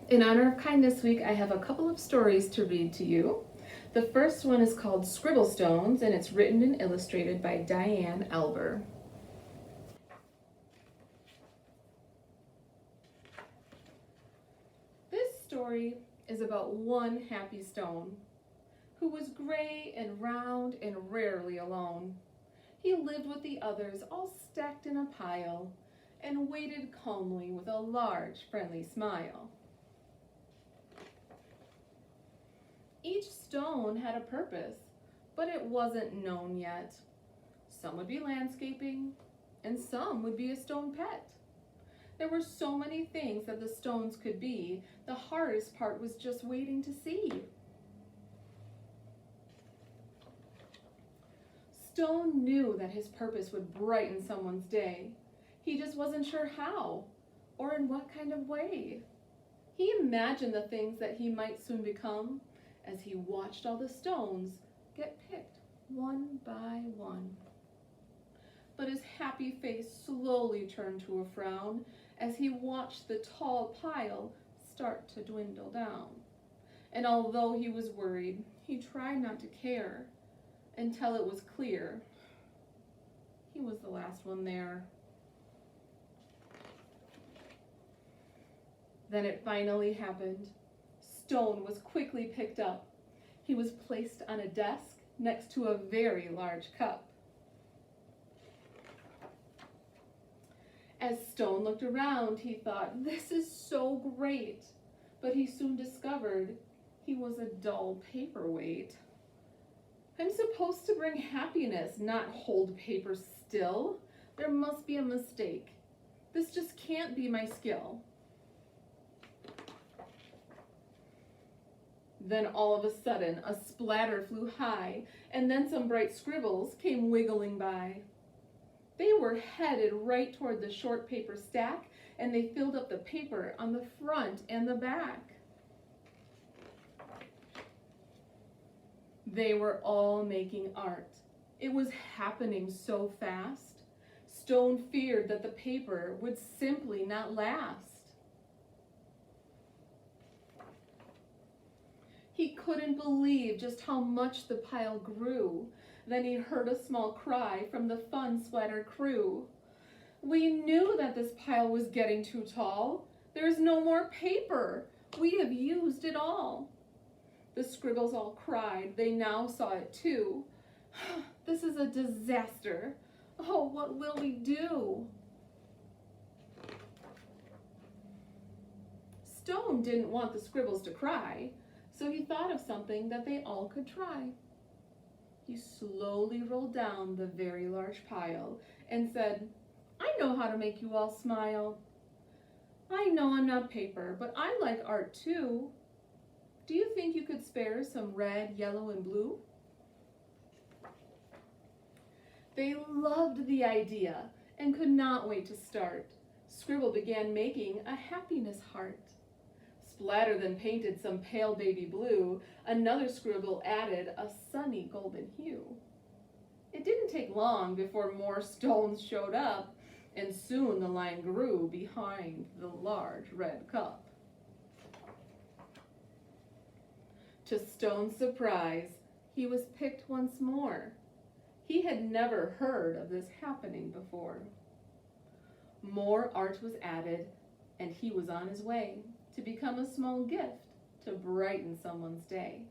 In honor of Kindness Week, I have a couple of stories to read to you. The first one is called Scribblestones, and it's written and illustrated by Diane Elber. This story is about one happy stone who was gray and round and rarely alone. He lived with the others all stacked in a pile and waited calmly with a large friendly smile. Each stone had a purpose, but it wasn't known yet. Some would be landscaping, and some would be a stone pet. There were so many things that the stones could be, the hardest part was just waiting to see. Stone knew that his purpose would brighten someone's day. He just wasn't sure how, or in what kind of way. He imagined the things that he might soon become, as he watched all the stones get picked one by one. But his happy face slowly turned to a frown as he watched the tall pile start to dwindle down. And although he was worried, he tried not to care until it was clear he was the last one there. Then it finally happened. Stone was quickly picked up. He was placed on a desk next to a very large cup. As Stone looked around, he thought, "This is so great." But he soon discovered he was a dull paperweight. "I'm supposed to bring happiness, not hold paper still. There must be a mistake. This just can't be my skill." Then all of a sudden, a splatter flew high, and then some bright scribbles came wiggling by. They were headed right toward the short paper stack, and they filled up the paper on the front and the back. They were all making art. It was happening so fast. Stone feared that the paper would simply not last. He couldn't believe just how much the pile grew. Then he heard a small cry from the fun splatter crew. "We knew that this pile was getting too tall. There's no more paper. We have used it all." The scribbles all cried. They now saw it too. "This is a disaster. Oh, what will we do?" Stone didn't want the scribbles to cry, so he thought of something that they all could try. He slowly rolled down the very large pile and said, "I know how to make you all smile. I know I'm not paper, but I like art too. Do you think you could spare some red, yellow, and blue?" They loved the idea and could not wait to start. Scribble began making a happiness heart. Splatter then painted some pale baby blue. Another scribble added a sunny golden hue. It didn't take long before more stones showed up, and soon the line grew behind the large red cup. To Stone's surprise, he was picked once more. He had never heard of this happening before. More art was added, and he was on his way to become a small gift to brighten someone's day.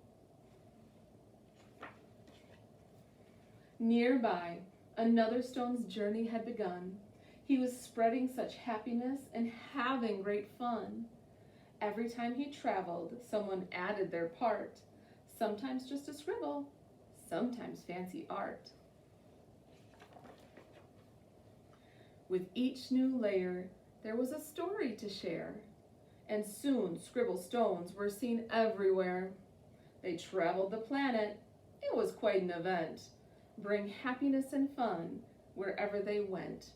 Nearby, another stone's journey had begun. He was spreading such happiness and having great fun. Every time he traveled, someone added their part, sometimes just a scribble, sometimes fancy art. With each new layer, there was a story to share, and soon scribble stones were seen everywhere. They traveled the planet. It was quite an event. Bring happiness and fun wherever they went.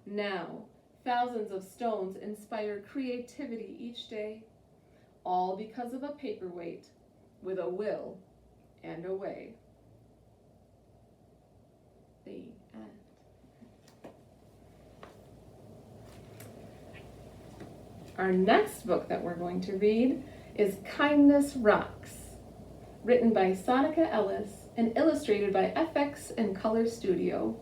Now, thousands of stones inspire creativity each day, all because of a paperweight with a will and a way. The end. Our next book that we're going to read is Kindness Rocks, written by Sonica Ellis and illustrated by FX and Color Studio.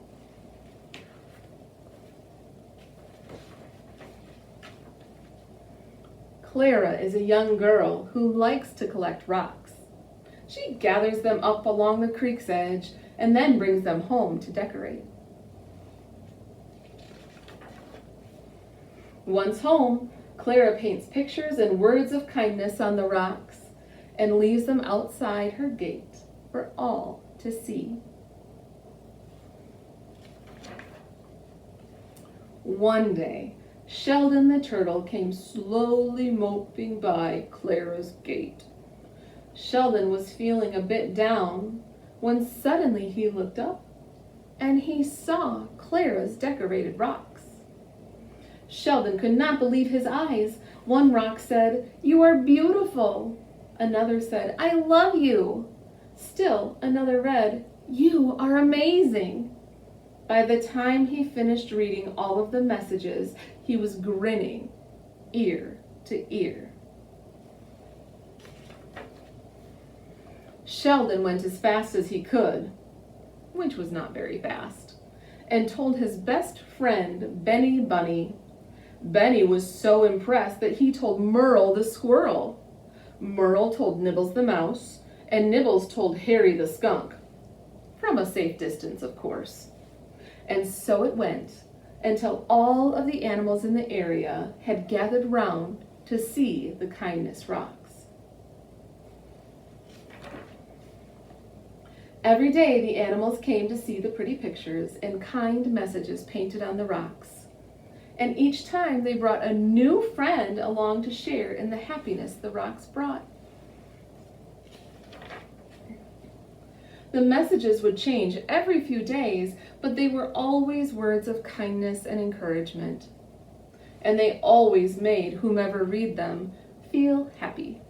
Clara is a young girl who likes to collect rocks. She gathers them up along the creek's edge and then brings them home to decorate. Once home, Clara paints pictures and words of kindness on the rocks and leaves them outside her gate for all to see. One day, Sheldon the turtle came slowly moping by Clara's gate. Sheldon was feeling a bit down when suddenly he looked up and he saw Clara's decorated rocks. Sheldon could not believe his eyes. One rock said, "You are beautiful." Another said, "I love you." Still another read, "You are amazing." By the time he finished reading all of the messages, he was grinning ear to ear. Sheldon went as fast as he could, which was not very fast, and told his best friend, Benny Bunny. Benny was so impressed that he told Merle the squirrel. Merle told Nibbles the mouse, and Nibbles told Harry the skunk. From a safe distance, of course. And so it went, until all of the animals in the area had gathered round to see the Kindness Rocks. Every day the animals came to see the pretty pictures and kind messages painted on the rocks. And each time they brought a new friend along to share in the happiness the rocks brought. The messages would change every few days, but they were always words of kindness and encouragement. And they always made whomever read them feel happy.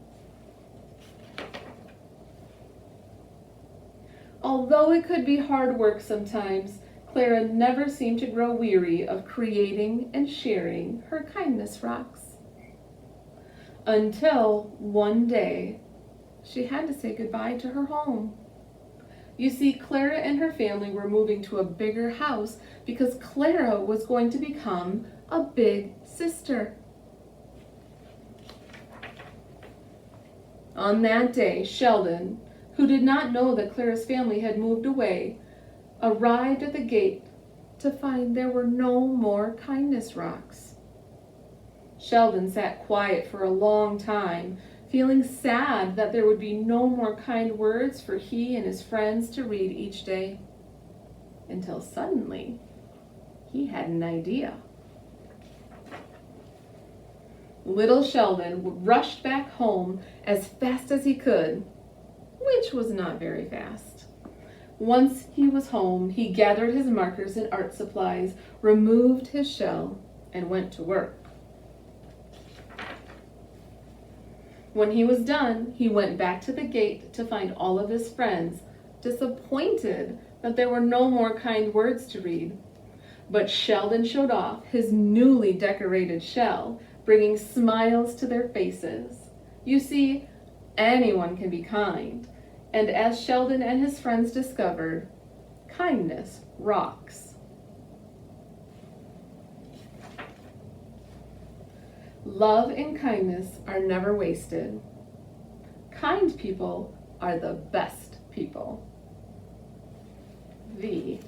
Although it could be hard work sometimes, Clara never seemed to grow weary of creating and sharing her kindness rocks. Until one day, she had to say goodbye to her home. You see, Clara and her family were moving to a bigger house because Clara was going to become a big sister. On that day, Sheldon, who did not know that Clara's family had moved away, arrived at the gate to find there were no more kindness rocks. Sheldon sat quiet for a long time, feeling sad that there would be no more kind words for he and his friends to read each day, until suddenly he had an idea. Little Sheldon rushed back home as fast as he could, which was not very fast. Once he was home, he gathered his markers and art supplies, removed his shell, and went to work. When he was done, he went back to the gate to find all of his friends, disappointed that there were no more kind words to read. But Sheldon showed off his newly decorated shell, bringing smiles to their faces. You see, anyone can be kind. And as Sheldon and his friends discovered, kindness rocks. Love and kindness are never wasted. Kind people are the best people. The